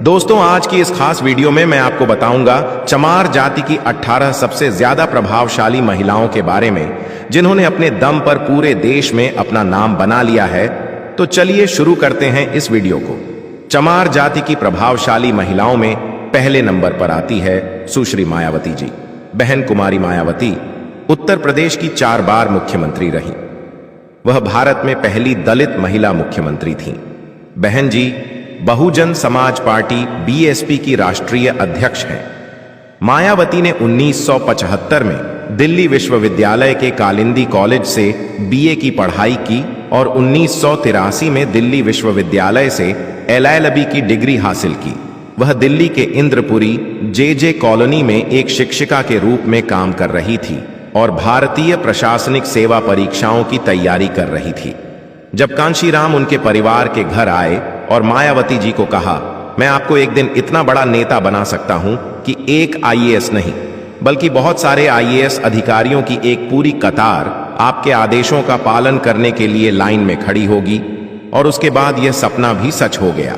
दोस्तों, आज की इस खास वीडियो में मैं आपको बताऊंगा चमार जाति की 18 सबसे ज्यादा प्रभावशाली महिलाओं के बारे में, जिन्होंने अपने दम पर पूरे देश में अपना नाम बना लिया है। तो चलिए शुरू करते हैं इस वीडियो को। चमार जाति की प्रभावशाली महिलाओं में पहले नंबर पर आती है सुश्री मायावती जी। बहन कुमारी मायावती उत्तर प्रदेश की 4 बार मुख्यमंत्री रही। वह भारत में पहली दलित महिला मुख्यमंत्री थीं। बहन जी बहुजन समाज पार्टी बीएसपी की राष्ट्रीय अध्यक्ष हैं। मायावती ने 1975 में दिल्ली विश्वविद्यालय के कालिंदी कॉलेज से बीए की पढ़ाई की और 1983 में दिल्ली विश्वविद्यालय से एलएलबी की डिग्री हासिल की। वह दिल्ली के इंद्रपुरी जेजे कॉलोनी में एक शिक्षिका के रूप में काम कर रही थी और भारतीय प्रशासनिक सेवा परीक्षाओं की तैयारी कर रही थी। जब कांशीराम उनके परिवार के घर आए और मायावती जी को कहा, मैं आपको एक दिन इतना बड़ा नेता बना सकता हूं कि एक आईएएस नहीं बल्कि बहुत सारे आईएएस अधिकारियों की एक पूरी कतार आपके आदेशों का पालन करने के लिए लाइन में खड़ी होगी, और उसके बाद यह सपना भी सच हो गया।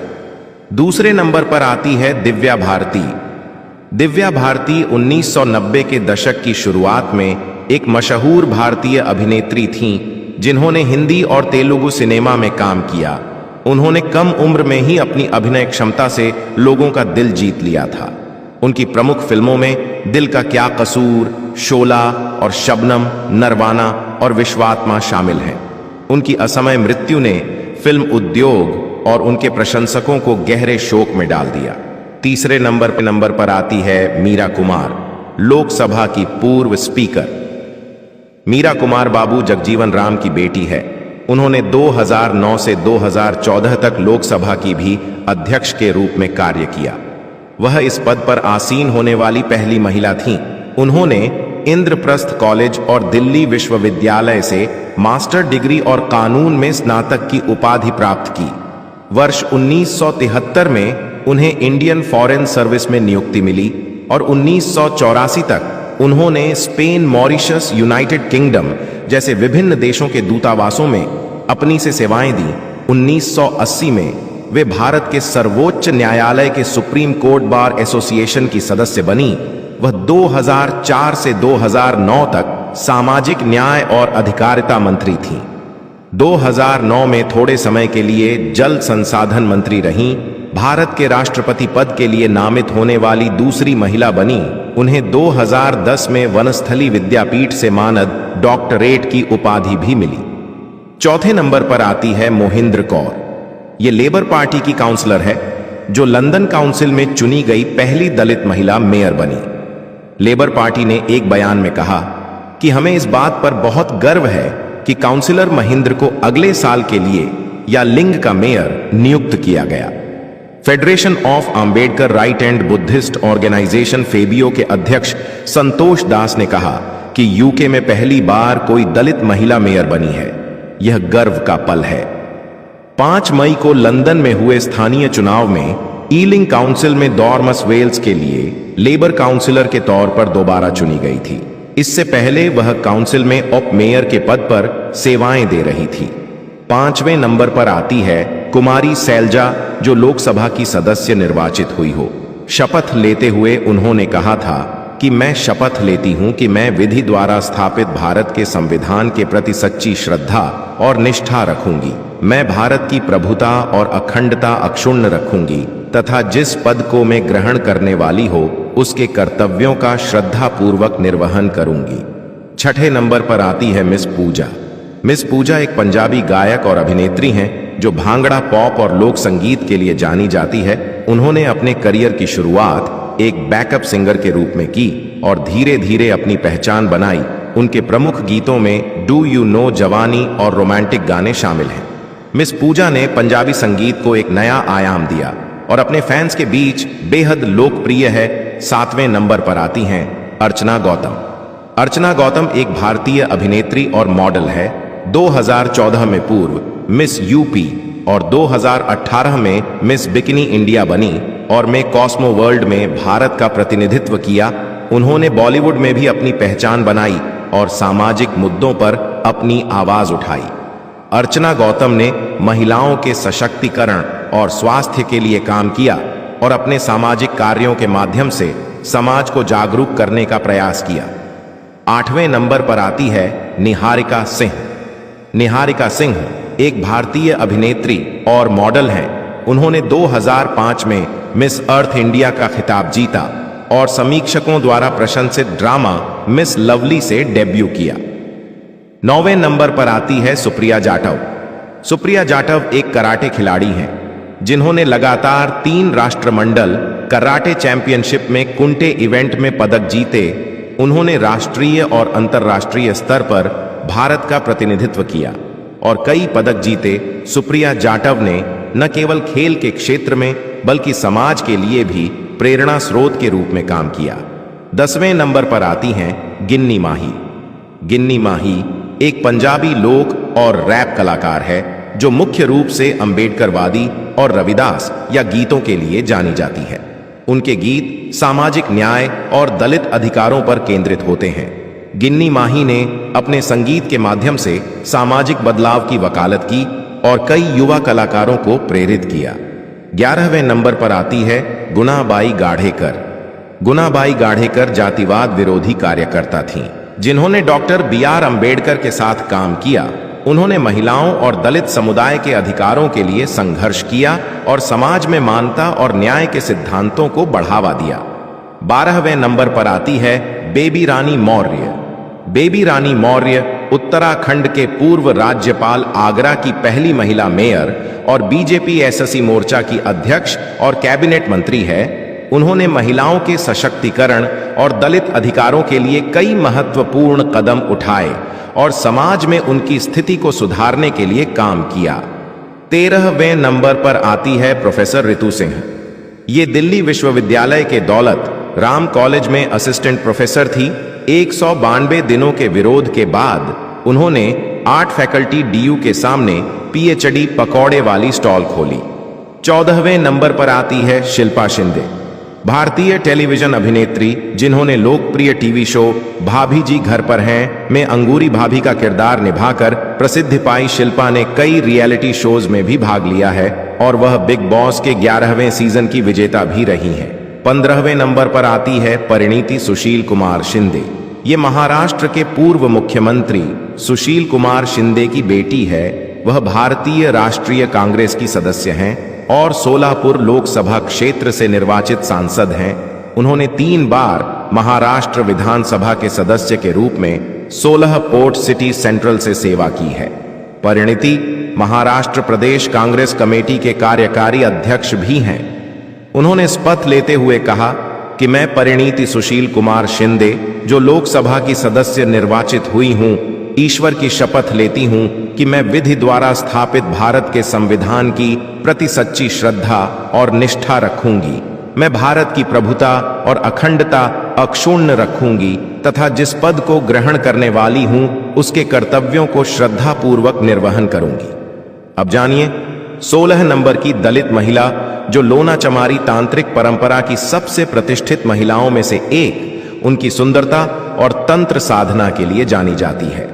दूसरे नंबर पर आती है दिव्या भारती। दिव्या भारती 1990 के दशक की शुरुआत में एक मशहूर भारतीय अभिनेत्री थीं, जिन्होंने हिंदी और तेलुगु सिनेमा में काम किया। उन्होंने कम उम्र में ही अपनी अभिनय क्षमता से लोगों का दिल जीत लिया था। उनकी प्रमुख फिल्मों में दिल का क्या कसूर, शोला और शबनम, नरवाना और विश्वात्मा शामिल हैं। उनकी असमय मृत्यु ने फिल्म उद्योग और उनके प्रशंसकों को गहरे शोक में डाल दिया। तीसरे नंबर पर आती है मीरा कुमार, लोकसभा की पूर्व स्पीकर। मीरा कुमार बाबू जगजीवन राम की बेटी है। उन्होंने 2009 से 2014 तक लोकसभा की भी अध्यक्ष के रूप में कार्य किया। वह इस पद पर आसीन होने वाली पहली महिला थीं। उन्होंने इंद्रप्रस्थ कॉलेज और दिल्ली विश्वविद्यालय से मास्टर डिग्री और कानून में स्नातक की उपाधि प्राप्त की। वर्ष 1973 में उन्हें इंडियन फॉरेन सर्विस में नियुक्ति मिली और 1984 तक उन्होंने स्पेन, मॉरिशस, यूनाइटेड किंगडम जैसे विभिन्न देशों के दूतावासों में अपनी से सेवाएं दी। 1980 में वे भारत के सर्वोच्च न्यायालय के सुप्रीम कोर्ट बार एसोसिएशन की सदस्य बनी। वह 2004 से 2009 तक सामाजिक न्याय और अधिकारिता मंत्री थीं। 2009 में थोड़े समय के लिए जल संसाधन मंत्री रहीं। भारत के राष्ट्रपति पद के लिए नामित होने वाली दूसरी महिला बनी। उन्हें 2010 में वनस्थली विद्यापीठ से मानद डॉक्टरेट की उपाधि भी मिली। चौथे नंबर पर आती है मोहिंद्र कौर। ये लेबर पार्टी की काउंसलर है, जो लंदन काउंसिल में चुनी गई पहली दलित महिला मेयर बनी। लेबर पार्टी ने एक बयान में कहा कि हमें इस बात पर बहुत गर्व है कि काउंसिलर महिंद्र को अगले साल के लिए या लिंग का मेयर नियुक्त किया गया। Federation of Ambedkarite and Buddhist organisation फेबियो के अध्यक्ष संतोष दास ने कहा कि यूके में पहली बार कोई दलित महिला मेयर बनी है। यह गर्व का पल है। 5 मई को लंदन में हुए स्थानीय चुनाव में ईलिंग काउंसिल में डॉर्मस वेल्स के लिए लेबर काउंसिलर के तौर पर दोबारा चुनी गई थी। इससे पहले वह काउंसिल में उप मेयर के पद पर सेवाएं दे रही थी। 5वें नंबर पर आती है कुमारी सैलजा, जो लोकसभा की सदस्य निर्वाचित हुई हो। शपथ लेते हुए उन्होंने कहा था कि मैं शपथ लेती हूं कि मैं विधि द्वारा स्थापित भारत के संविधान के प्रति सच्ची श्रद्धा और निष्ठा रखूंगी। मैं भारत की प्रभुता और अखंडता अक्षुण्ण रखूंगी तथा जिस पद को मैं ग्रहण करने वाली हो उसके कर्तव्यों का श्रद्धापूर्वक निर्वहन करूंगी। 6ठे नंबर पर आती है मिस पूजा। मिस पूजा एक पंजाबी गायक और अभिनेत्री हैं, जो भांगड़ा, पॉप और लोक संगीत के लिए जानी जाती है। उन्होंने अपने करियर की शुरुआत एक बैकअप सिंगर के रूप में की और धीरे धीरे अपनी पहचान बनाई। उनके प्रमुख गीतों में डू यू नो, जवानी और रोमांटिक गाने शामिल हैं। मिस पूजा ने पंजाबी संगीत को एक नया आयाम दिया और अपने फैंस के बीच बेहद लोकप्रिय है। 7वें नंबर पर आती हैं अर्चना गौतम। अर्चना गौतम एक भारतीय अभिनेत्री और मॉडल है। 2014 में पूर्व मिस यूपी और 2018 में मिस बिकिनी इंडिया बनी और में कॉस्मो वर्ल्ड में भारत का प्रतिनिधित्व किया। उन्होंने बॉलीवुड में भी अपनी पहचान बनाई और सामाजिक मुद्दों पर अपनी आवाज उठाई। अर्चना गौतम ने महिलाओं के सशक्तिकरण और स्वास्थ्य के लिए काम किया। और अपने सामाजिक कार्यों के माध्यम से समाज को जागरूक करने का प्रयास किया। 8वें नंबर पर आती है निहारिका सिंह। निहारिका सिंह एक भारतीय अभिनेत्री और मॉडल हैं। उन्होंने 2005 में मिस अर्थ इंडिया का खिताब जीता और समीक्षकों द्वारा प्रशंसित ड्रामा मिस लवली से डेब्यू किया। 9वें नंबर पर आती है सुप्रिया जाटव। सुप्रिया जाटव एक कराटे खिलाड़ी हैं जिन्होंने लगातार 3 राष्ट्रमंडल कराटे चैंपियनशिप में कुंटे इवेंट में पदक जीते। उन्होंने राष्ट्रीय और अंतर्राष्ट्रीय स्तर पर भारत का प्रतिनिधित्व किया और कई पदक जीते। सुप्रिया जाटव ने न केवल खेल के क्षेत्र में बल्कि समाज के लिए भी प्रेरणा स्रोत के रूप में काम किया। 10वें नंबर पर आती हैं गिन्नी माही। गिन्नी माही एक पंजाबी लोक और रैप कलाकार है जो मुख्य रूप से अंबेडकरवादी और रविदास या गीतों के लिए जानी जाती है। उनके गीत सामाजिक न्याय और दलित अधिकारों पर केंद्रित होते हैं। गिन्नी माही ने अपने संगीत के माध्यम से सामाजिक बदलाव की वकालत की और कई युवा कलाकारों को प्रेरित किया। 11वें नंबर पर आती है गुणाबाई गाढ़ेकर। गुणाबाई गाढ़ेकर जातिवाद विरोधी कार्यकर्ता थीं, जिन्होंने डॉक्टर BR अंबेडकर के साथ काम किया। उन्होंने महिलाओं और दलित समुदाय के अधिकारों के लिए संघर्ष किया और समाज में मानवता और न्याय के सिद्धांतों को बढ़ावा दिया। 12वें नंबर पर आती है बेबी रानी मौर्य। बेबी रानी मौर्य उत्तराखंड के पूर्व राज्यपाल, आगरा की पहली महिला मेयर और बीजेपी एससी मोर्चा की अध्यक्ष और कैबिनेट मंत्री है। उन्होंने महिलाओं के सशक्तिकरण और दलित अधिकारों के लिए कई महत्वपूर्ण कदम उठाए और समाज में उनकी स्थिति को सुधारने के लिए काम किया। 13वें नंबर पर आती है प्रोफेसर रितु सिंह। ये दिल्ली विश्वविद्यालय के दौलत राम कॉलेज में असिस्टेंट प्रोफेसर थी। 192 दिनों के विरोध के बाद उन्होंने आर्ट फैकल्टी DU के सामने PhD पकौड़े वाली स्टॉल खोली। 14वें नंबर पर आती है शिल्पा शिंदे, भारतीय टेलीविजन अभिनेत्री जिन्होंने लोकप्रिय टीवी शो भाभी जी घर पर हैं में अंगूरी भाभी का किरदार निभाकर प्रसिद्धि पाई। शिल्पा ने कई रियलिटी शोज में भी भाग लिया है और वह बिग बॉस के 11वें सीजन की विजेता भी रही हैं। 15वें नंबर पर आती है परिणीति सुशील कुमार शिंदे। ये महाराष्ट्र के पूर्व मुख्यमंत्री सुशील कुमार शिंदे की बेटी है। वह भारतीय राष्ट्रीय कांग्रेस की सदस्य हैं और सोलापुर लोकसभा क्षेत्र से निर्वाचित सांसद हैं। उन्होंने 3 बार महाराष्ट्र विधानसभा के सदस्य के रूप में 16 पोर्ट सिटी सेंट्रल से सेवा की है। परिणीति महाराष्ट्र प्रदेश कांग्रेस कमेटी के कार्यकारी अध्यक्ष भी हैं। उन्होंने शपथ लेते हुए कहा कि मैं परिणीति सुशील कुमार शिंदे, जो लोकसभा की सदस्य निर्वाचित हुई हूं, ईश्वर की शपथ लेती हूं कि मैं विधि द्वारा स्थापित भारत के संविधान की प्रति सच्ची श्रद्धा और निष्ठा रखूंगी। मैं भारत की प्रभुता और अखंडता अक्षुण्ण रखूंगी तथा जिस पद को ग्रहण करने वाली हूं उसके कर्तव्यों को श्रद्धापूर्वक निर्वहन करूंगी। अब जानिए 16 नंबर की दलित महिला, जो लोना चमारी तांत्रिक परंपरा की सबसे प्रतिष्ठित महिलाओं में से एक, उनकी सुंदरता और तंत्र साधना के लिए जानी जाती है।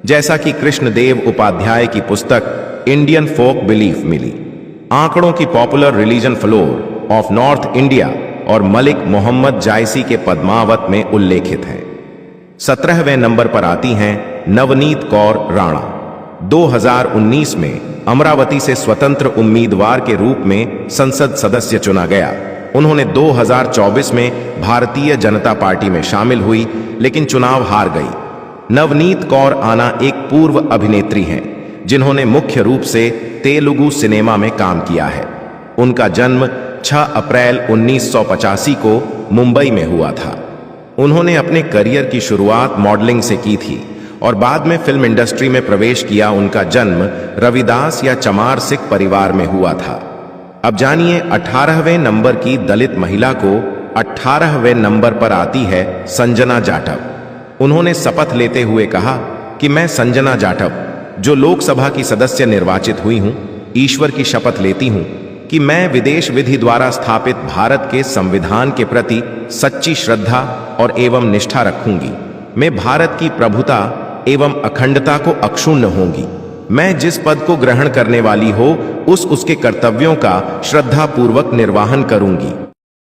जैसा कि कृष्णदेव उपाध्याय की पुस्तक इंडियन फोक बिलीफ मिली, आंकड़ों की popular religion floor of north India और मलिक मोहम्मद जायसी के पद्मावत में उल्लेखित है। 17वें नंबर पर आती हैं नवनीत कौर राणा। 2019 में अमरावती से स्वतंत्र उम्मीदवार के रूप में संसद सदस्य चुना गया। उन्होंने 2024 में भारतीय जनता पार्टी में शामिल हुई लेकिन चुनाव हार गई। नवनीत कौर आना एक पूर्व अभिनेत्री हैं जिन्होंने मुख्य रूप से तेलुगु सिनेमा में काम किया है। उनका जन्म 6 अप्रैल 1985 को मुंबई में हुआ था। उन्होंने अपने करियर की शुरुआत मॉडलिंग से की थी और बाद में फिल्म इंडस्ट्री में प्रवेश किया। उनका जन्म रविदास या चमार सिख परिवार में हुआ था। अब जानिए 18वें नंबर की दलित महिला को। 18वें नंबर पर आती है संजना जाटव। उन्होंने शपथ लेते हुए कहा कि मैं संजना जाटव, जो लोकसभा की सदस्य निर्वाचित हुई हूं, ईश्वर की शपथ लेती हूं कि मैं विदेश विधि द्वारा स्थापित भारत के संविधान के प्रति सच्ची श्रद्धा और एवं निष्ठा रखूंगी। मैं भारत की प्रभुता एवं अखंडता को अक्षुण्ण होंगी। मैं जिस पद को ग्रहण करने वाली हो उसके कर्तव्यों का श्रद्धापूर्वक निर्वहन करूंगी।